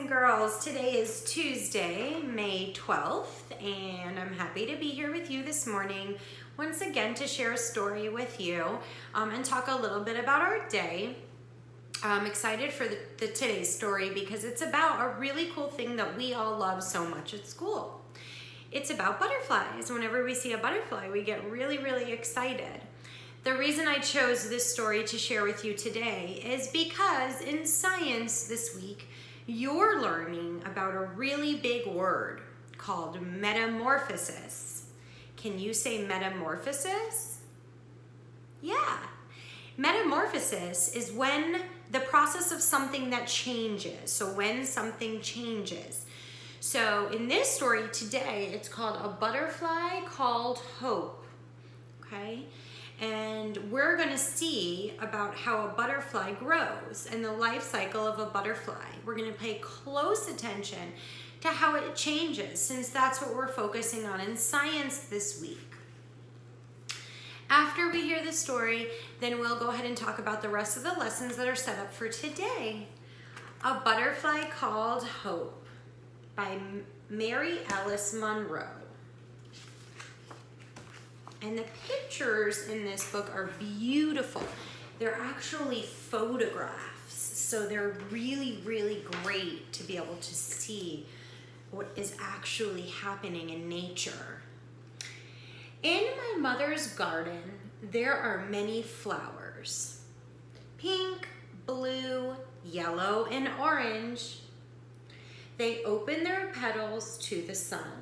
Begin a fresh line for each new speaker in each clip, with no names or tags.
and girls. Today is Tuesday, May 12th, and I'm happy to be here with you this morning once again to share a story with you and talk a little bit about our day. I'm excited for today's story because it's about a really cool thing that we all love so much at school. It's about butterflies. Whenever we see a butterfly, we get really, really excited. The reason I chose this story to share with you today is because in science this week, you're learning about a really big word called metamorphosis. Can you say metamorphosis? Yeah. Metamorphosis is when the process of something that changes. So when something changes. So in this story today, it's called A Butterfly Called Hope. Okay? And we're going to see about how a butterfly grows and the life cycle of a butterfly. We're going to pay close attention to how it changes, since that's what we're focusing on in science this week. After we hear the story, then we'll go ahead and talk about the rest of the lessons that are set up for today. A Butterfly Called Hope by Mary Alice Monroe. And the pictures in this book are beautiful. They're actually photographs, so they're really, really great to be able to see what is actually happening in nature. In my mother's garden, there are many flowers. Pink, blue, yellow, and orange. They open their petals to the sun.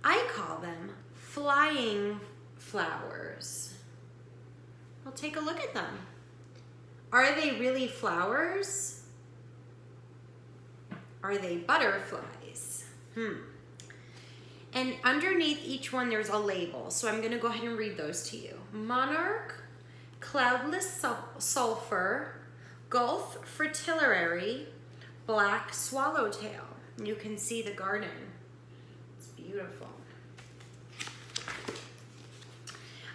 I call them flying flowers. Well, take a look at them. Are they really flowers? Are they butterflies? And underneath each one, there's a label. So I'm gonna go ahead and read those to you. Monarch, cloudless sulfur, Gulf fritillary, black swallowtail. You can see the garden. It's beautiful.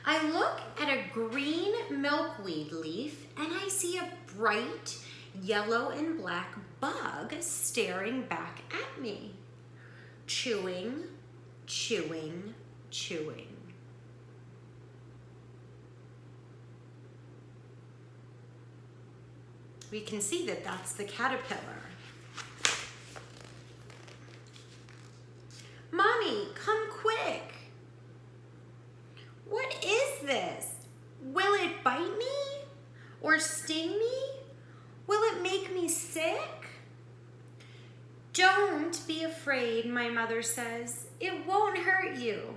I look at a green milkweed leaf and I see a bright yellow and black bug staring back at me. Chewing, chewing, chewing. We can see that that's the caterpillar. Mommy, come quick. What is this? Will it bite me or sting me? Will it make me sick? Don't be afraid, my mother says. It won't hurt you.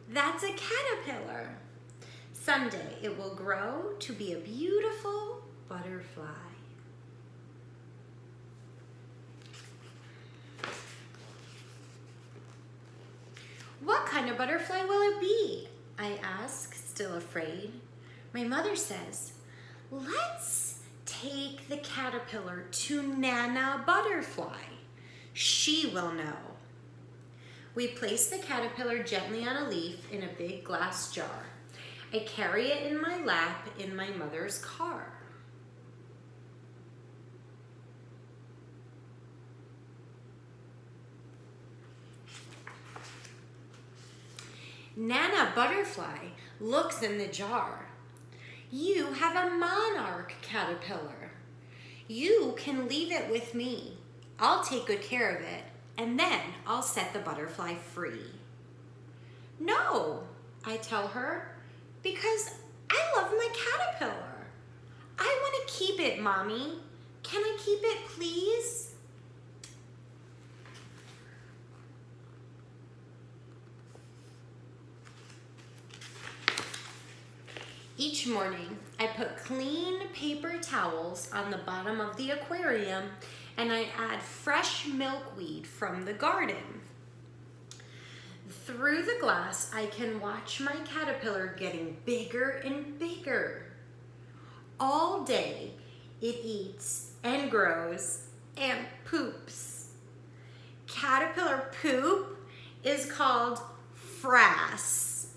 That's a caterpillar. Someday it will grow to be a beautiful butterfly. What kind of butterfly will it be? I ask, still afraid. My mother says, let's take the caterpillar to Nana Butterfly. She will know. We place the caterpillar gently on a leaf in a big glass jar. I carry it in my lap in my mother's car. Nana Butterfly looks in the jar. You have a monarch caterpillar. You can leave it with me. I'll take good care of it, and then I'll set the butterfly free. No, I tell her, because I love my caterpillar. I want to keep it, Mommy. Can I keep it, please? Each morning, I put clean paper towels on the bottom of the aquarium and I add fresh milkweed from the garden. Through the glass, I can watch my caterpillar getting bigger and bigger. All day, it eats and grows and poops. Caterpillar poop is called frass.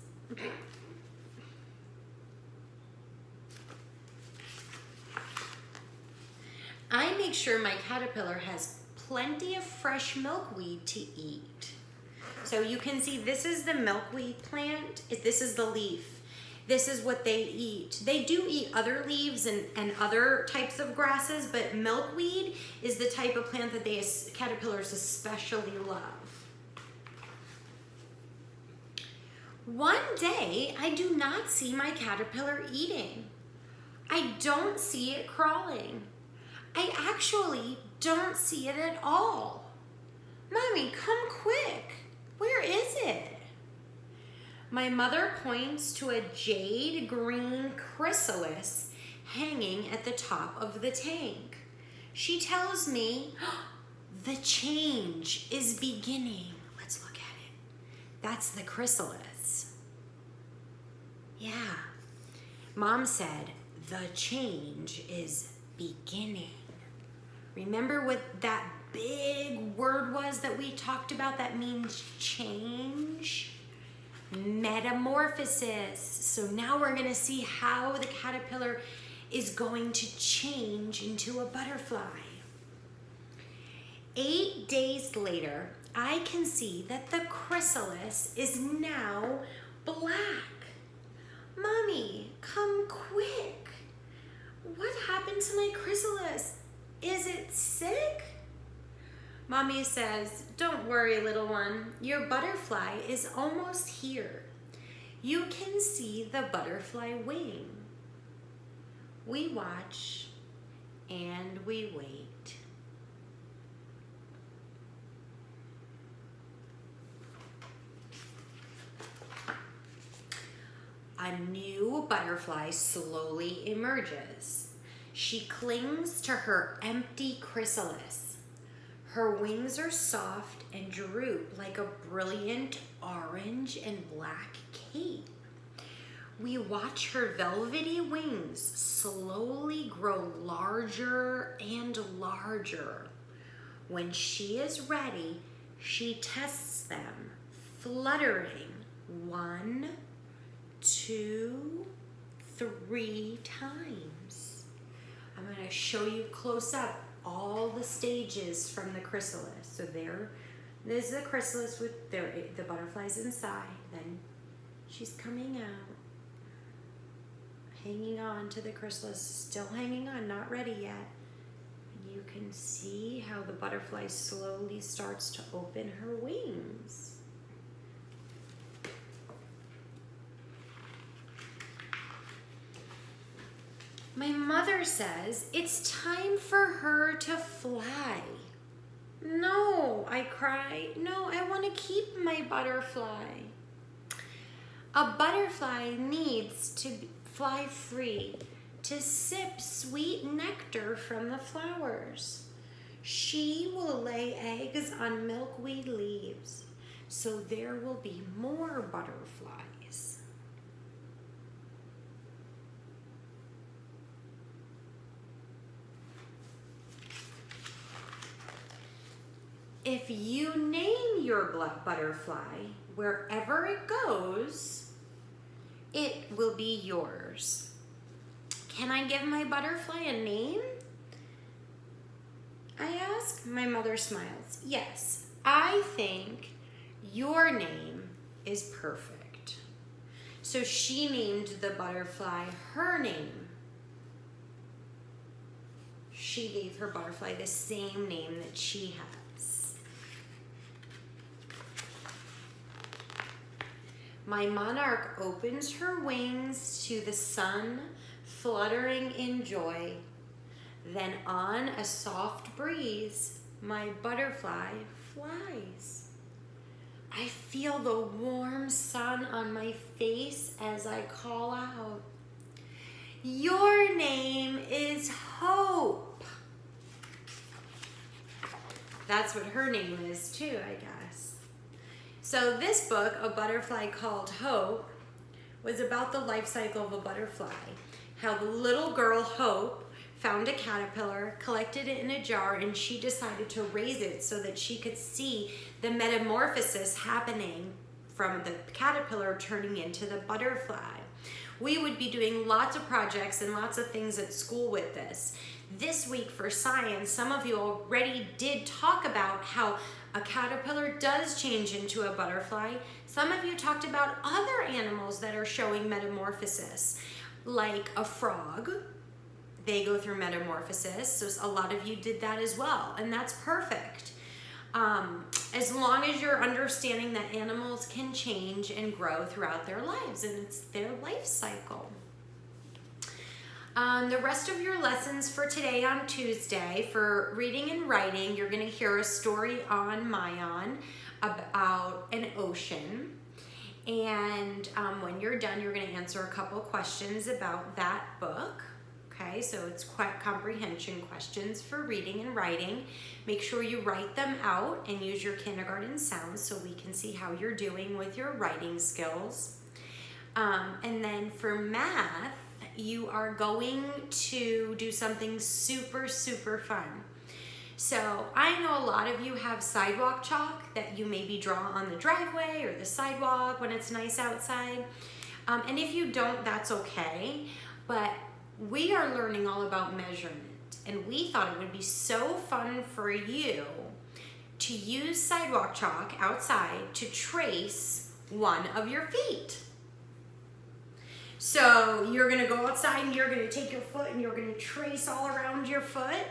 I make make sure my caterpillar has plenty of fresh milkweed to eat. So you can see this is the milkweed plant. This is the leaf. This is what they eat. They do eat other leaves and other types of grasses, but milkweed is the type of plant that caterpillars especially love. One day, I do not see my caterpillar eating. I don't see it crawling. I actually don't see it at all. Mommy, come quick. Where is it? My mother points to a jade green chrysalis hanging at the top of the tank. She tells me, the change is beginning. Let's look at it. That's the chrysalis. Yeah. Mom said, the change is beginning. Remember what that big word was that we talked about that means change? Metamorphosis. So now we're going to see how the caterpillar is going to change into a butterfly. 8 days later, I can see that the chrysalis is now black. Mommy, come quick. What happened to my chrysalis? Is it sick? Mommy says, don't worry, little one. Your butterfly is almost here. You can see the butterfly wing. We watch and we wait. A new butterfly slowly emerges. She clings to her empty chrysalis. Her wings are soft and droop like a brilliant orange and black cape. We watch her velvety wings slowly grow larger and larger. When she is ready, she tests them, fluttering 1, 2, 3 times. I'm going to show you close up all the stages from the chrysalis. So there's the chrysalis with the butterflies inside. Then she's coming out, hanging on to the chrysalis, still hanging on, not ready yet. You can see how the butterfly slowly starts to open her wings. My mother says it's time for her to fly. No, I cry. No, I want to keep my butterfly. A butterfly needs to fly free to sip sweet nectar from the flowers. She will lay eggs on milkweed leaves, so there will be more butterflies. If you name your butterfly, wherever it goes, it will be yours. Can I give my butterfly a name? I ask. My mother smiles. Yes, I think your name is perfect. So she named the butterfly her name. She gave her butterfly the same name that she has. My monarch opens her wings to the sun, fluttering in joy. Then on a soft breeze, my butterfly flies. I feel the warm sun on my face as I call out, your name is Hope. That's what her name is too, I guess. So this book, A Butterfly Called Hope, was about the life cycle of a butterfly. How the little girl, Hope, found a caterpillar, collected it in a jar, and she decided to raise it so that she could see the metamorphosis happening from the caterpillar turning into the butterfly. We would be doing lots of projects and lots of things at school with this. this week for science, some of you already did talk about how a caterpillar does change into a butterfly. Some of you talked about other animals that are showing metamorphosis, like a frog. They go through metamorphosis, so a lot of you did that as well, and that's perfect. As long as you're understanding that animals can change and grow throughout their lives, and it's their life cycle. The rest of your lessons for today on Tuesday, for reading and writing, you're going to hear a story on Mayan about an ocean. And when you're done, you're going to answer a couple questions about that book. Okay, so it's quite comprehension questions for reading and writing. Make sure you write them out and use your kindergarten sounds so we can see how you're doing with your writing skills. And then for math, you are going to do something super, super fun. So I know a lot of you have sidewalk chalk that you maybe draw on the driveway or the sidewalk when it's nice outside. And if you don't, that's okay. But we are learning all about measurement, and we thought it would be so fun for you to use sidewalk chalk outside to trace one of your feet. So you're gonna go outside and you're gonna take your foot and you're gonna trace all around your foot.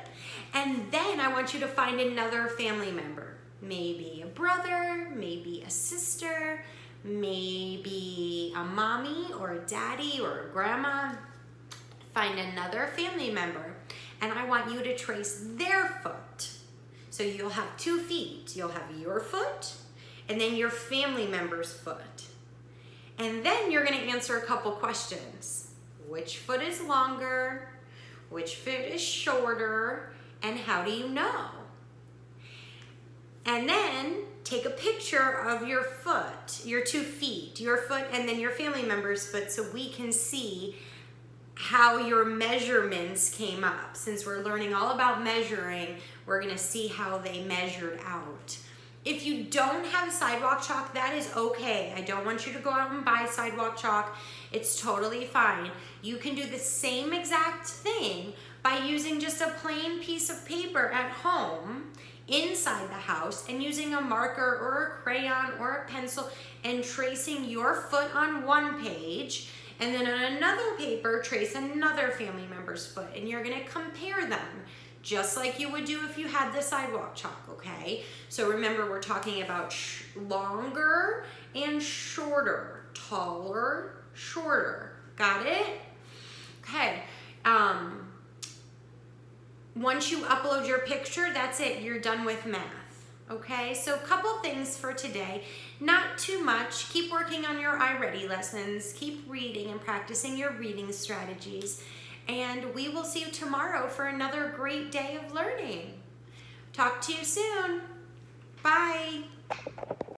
And then I want you to find another family member. Maybe a brother, maybe a sister, maybe a mommy or a daddy or a grandma. Find another family member, and I want you to trace their foot. So you'll have 2 feet. You'll have your foot and then your family member's foot. And then you're going to answer a couple questions. Which foot is longer? Which foot is shorter? And how do you know? And then take a picture of your foot, your 2 feet, your foot, and then your family member's foot so we can see how your measurements came up. Since we're learning all about measuring, we're going to see how they measured out. If you don't have sidewalk chalk, that is okay. I don't want you to go out and buy sidewalk chalk. It's totally fine. You can do the same exact thing by using just a plain piece of paper at home inside the house and using a marker or a crayon or a pencil and tracing your foot on one page, and then on another paper trace another family member's foot, and you're going to compare them just like you would do if you had the sidewalk chalk, okay? So remember, we're talking about longer and shorter, taller, shorter. Got it? Okay. Once you upload your picture, that's it. You're done with math, okay? So a couple things for today. Not too much. Keep working on your iReady lessons. Keep reading and practicing your reading strategies. And we will see you tomorrow for another great day of learning. Talk to you soon. Bye.